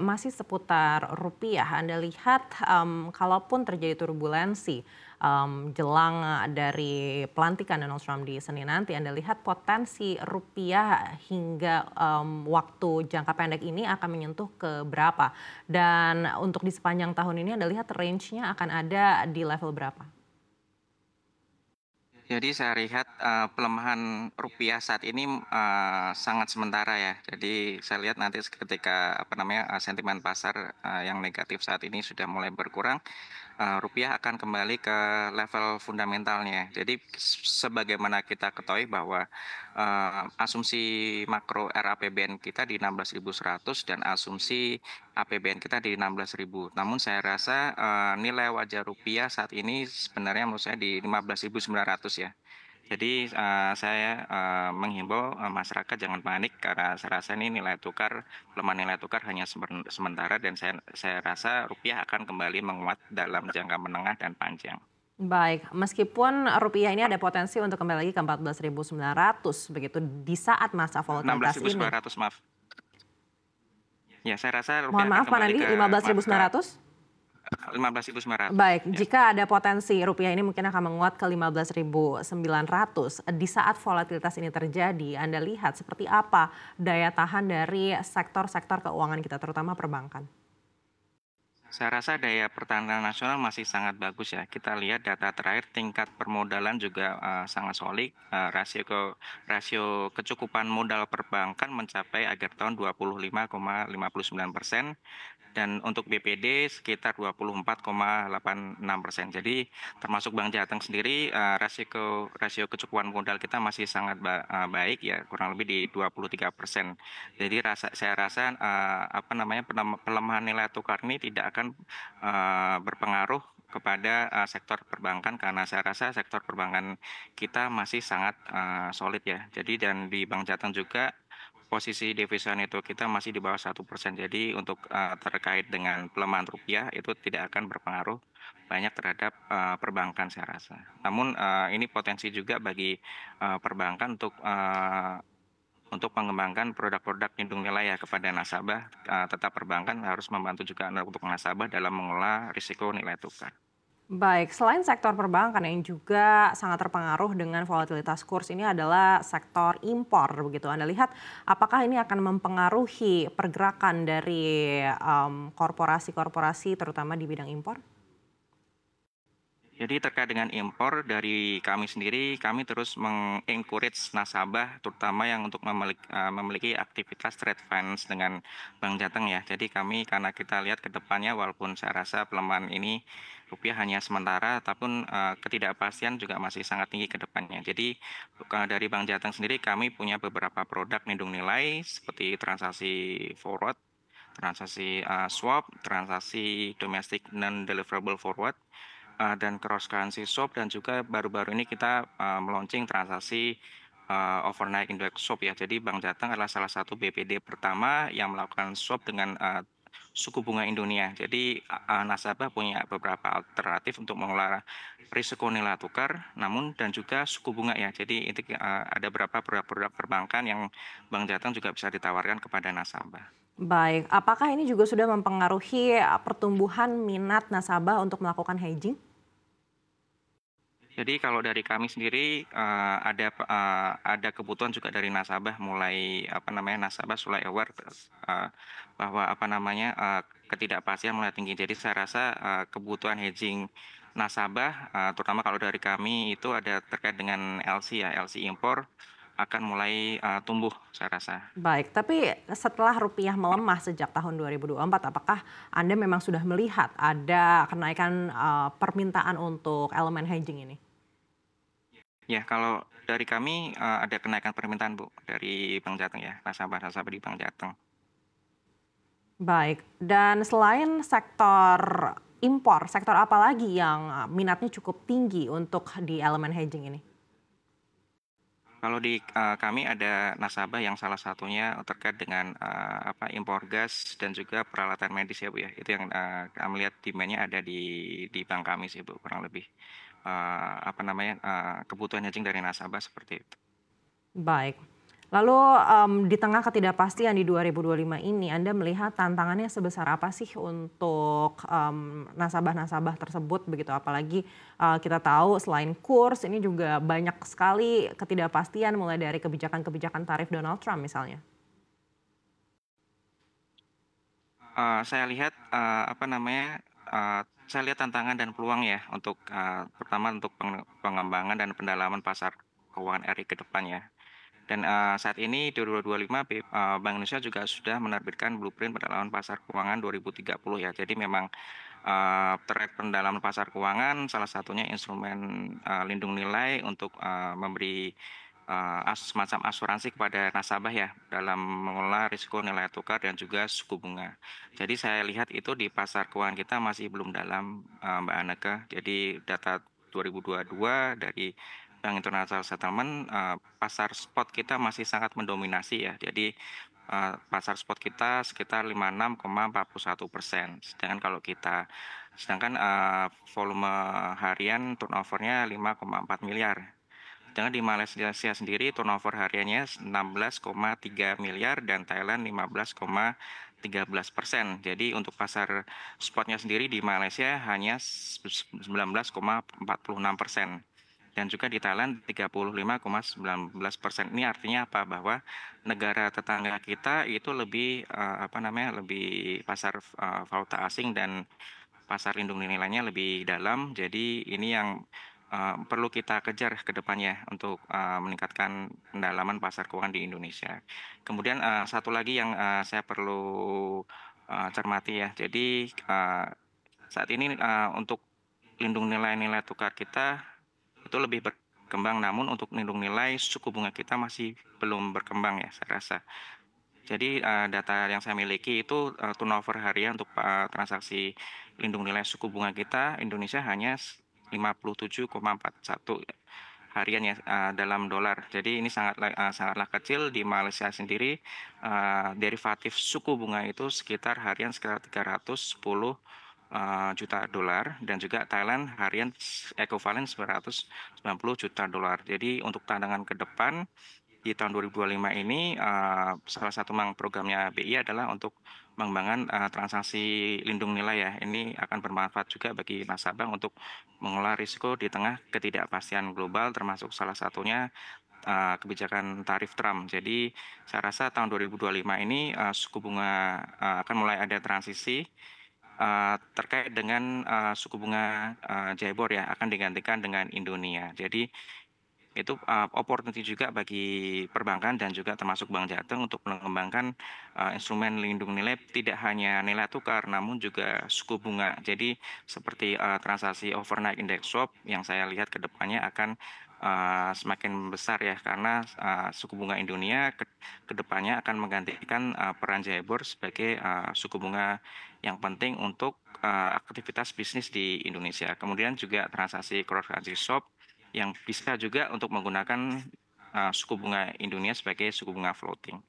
Masih seputar rupiah, Anda lihat, kalaupun terjadi turbulensi, jelang dari pelantikan Donald Trump di Senin nanti, Anda lihat potensi rupiah hingga, waktu jangka pendek ini akan menyentuh ke berapa? Dan untuk di sepanjang tahun ini Anda lihat range-nya akan ada di level berapa? Jadi saya lihat, pelemahan rupiah saat ini, sangat sementara ya. Jadi saya lihat nanti ketika, sentimen pasar, yang negatif saat ini sudah mulai berkurang, rupiah akan kembali ke level fundamentalnya. Jadi sebagaimana kita ketahui bahwa, asumsi makro RAPBN kita di 16.100 dan asumsi APBN kita di 16.000. Namun saya rasa, nilai wajah rupiah saat ini sebenarnya menurut saya di 15.900 ya. Jadi, saya, menghimbau, masyarakat jangan panik karena saya rasa ini pelemahan nilai tukar hanya sementara dan saya rasa rupiah akan kembali menguat dalam jangka menengah dan panjang. Baik, meskipun rupiah ini ada potensi untuk kembali lagi ke 14.900 begitu di saat masa volatilitas ini. 16.900 maaf. Ya, saya rasa Mohon rupiah akan maaf Pak kembali Nandi, ke maaf, ke 15.900? 15.900, Baik, ya. jika ada potensi rupiah ini mungkin akan menguat ke 15.900, di saat volatilitas ini terjadi, Anda lihat seperti apa daya tahan dari sektor-sektor keuangan kita, terutama perbankan? Saya rasa daya pertahanan nasional masih sangat bagus ya. Kita lihat data terakhir tingkat permodalan juga sangat solid. Rasio kecukupan modal perbankan mencapai akhir tahun 25,59%. Dan untuk BPD sekitar 24,86%. Jadi termasuk Bank Jateng sendiri, rasio kecukupan modal kita masih sangat baik ya, kurang lebih di 23%. Jadi saya rasa, pelemahan nilai tukar ini tidak akan, berpengaruh kepada, sektor perbankan karena saya rasa sektor perbankan kita masih sangat, solid ya. Jadi dan di Bank Jateng juga posisi devisa neto kita masih di bawah 1%. Jadi untuk, terkait dengan pelemahan rupiah itu tidak akan berpengaruh banyak terhadap, perbankan saya rasa. Namun, ini potensi juga bagi, perbankan untuk mengembangkan produk-produk lindung nilai ya kepada nasabah, tetap perbankan harus membantu juga untuk nasabah dalam mengelola risiko nilai tukar. Baik, selain sektor perbankan yang juga sangat terpengaruh dengan volatilitas kurs ini adalah sektor impor begitu. Anda lihat apakah ini akan mempengaruhi pergerakan dari korporasi-korporasi terutama di bidang impor? Jadi terkait dengan impor dari kami sendiri, kami terus encourage nasabah terutama yang untuk memiliki aktivitas trade finance dengan Bank Jateng ya. Jadi kami karena kita lihat ke depannya walaupun saya rasa pelemahan ini rupiah hanya sementara, ataupun ketidakpastian juga masih sangat tinggi ke depannya. Jadi dari Bank Jateng sendiri kami punya beberapa produk lindung nilai seperti transaksi forward, transaksi swap, transaksi domestic non-deliverable forward, dan cross currency swap dan juga baru-baru ini kita, me-launching transaksi, overnight index swap ya. Jadi Bank Jateng adalah salah satu BPD pertama yang melakukan swap dengan, suku bunga Indonesia. Jadi, nasabah punya beberapa alternatif untuk mengelola risiko nilai tukar, namun dan juga suku bunga ya. Jadi ada beberapa produk-produk perbankan yang Bank Jateng juga bisa ditawarkan kepada nasabah. Baik, apakah ini juga sudah mempengaruhi pertumbuhan minat nasabah untuk melakukan hedging? Jadi kalau dari kami sendiri, ada kebutuhan juga dari nasabah mulai, nasabah mulai aware, bahwa, ketidakpastian mulai tinggi. Jadi saya rasa, kebutuhan hedging nasabah, terutama kalau dari kami itu ada terkait dengan LC ya, LC impor akan mulai, tumbuh saya rasa. Baik, tapi setelah rupiah melemah sejak tahun 2024, apakah Anda memang sudah melihat ada kenaikan permintaan untuk elemen hedging ini? Ya kalau dari kami, ada kenaikan permintaan Bu, dari Bank Jateng ya, nasabah-nasabah di Bank Jateng. Baik, dan selain sektor impor, sektor apa lagi yang minatnya cukup tinggi untuk di elemen hedging ini? Kalau di, kami ada nasabah yang salah satunya terkait dengan, impor gas dan juga peralatan medis ya, Bu, ya. Itu yang, kami lihat demand-nya ada di bank kami sih, Bu, kurang lebih. Kebutuhan hedging dari nasabah seperti itu. Baik. Lalu, di tengah ketidakpastian di 2025 ini, Anda melihat tantangannya sebesar apa sih untuk, nasabah-nasabah tersebut begitu? Apalagi, kita tahu selain kurs, ini juga banyak sekali ketidakpastian mulai dari kebijakan-kebijakan tarif Donald Trump misalnya. Saya lihat, saya lihat tantangan dan peluang ya untuk, pertama untuk pengembangan dan pendalaman pasar keuangan RI ke depannya. Dan, saat ini di 2025 Bank Indonesia juga sudah menerbitkan blueprint pendalaman pasar keuangan 2030 ya. Jadi memang, terkait pendalaman pasar keuangan salah satunya instrumen, lindung nilai untuk, memberi, semacam asuransi kepada nasabah ya dalam mengelola risiko nilai tukar dan juga suku bunga. Jadi saya lihat itu di pasar keuangan kita masih belum dalam, Mbak Aneka. Jadi data 2022 dari Bank International Settlement, pasar spot kita masih sangat mendominasi ya. Jadi, pasar spot kita sekitar 56,41%. Sedangkan, volume harian turnover-nya 5,4 miliar. Sedangkan di Malaysia sendiri turnover hariannya 16,3 miliar dan Thailand 15,13%. Jadi untuk pasar spotnya sendiri di Malaysia hanya 19,46% dan juga di Thailand 35,19%. Ini artinya apa? Bahwa negara tetangga kita itu lebih, lebih pasar, valuta asing dan pasar lindung nilainya lebih dalam. Jadi ini yang, perlu kita kejar ke depannya untuk, meningkatkan pendalaman pasar keuangan di Indonesia. Kemudian, satu lagi yang, saya perlu, cermati ya. Jadi, saat ini, untuk lindung nilai-nilai tukar kita itu lebih berkembang, namun untuk lindung nilai suku bunga kita masih belum berkembang ya saya rasa. Jadi, data yang saya miliki itu, turnover harian untuk, transaksi lindung nilai suku bunga kita Indonesia hanya 57,41 harian ya, dalam dolar. Jadi ini sangatlah kecil. Di Malaysia sendiri, derivatif suku bunga itu sekitar 310, juta dolar dan juga Thailand harian ekuivalen 990 juta dolar. Jadi untuk tantangan ke depan di tahun 2025 ini, salah satu programnya BI adalah untuk mengembangkan, transaksi lindung nilai ya. Ini akan bermanfaat juga bagi nasabah untuk mengelola risiko di tengah ketidakpastian global, termasuk salah satunya, kebijakan tarif Trump. Jadi saya rasa tahun 2025 ini, suku bunga, akan mulai ada transisi, terkait dengan, suku bunga, JIBOR ya, akan digantikan dengan Indonia. Jadi itu, opportunity juga bagi perbankan dan juga termasuk Bank Jateng untuk mengembangkan, instrumen lindung nilai tidak hanya nilai tukar namun juga suku bunga. Jadi seperti, transaksi overnight index swap yang saya lihat ke depannya akan, semakin besar ya karena, suku bunga Indonesia ke depannya akan menggantikan, peran JIBOR sebagai, suku bunga yang penting untuk, aktivitas bisnis di Indonesia. Kemudian juga transaksi cross currency swap yang bisa juga untuk menggunakan, suku bunga Indonesia sebagai suku bunga floating.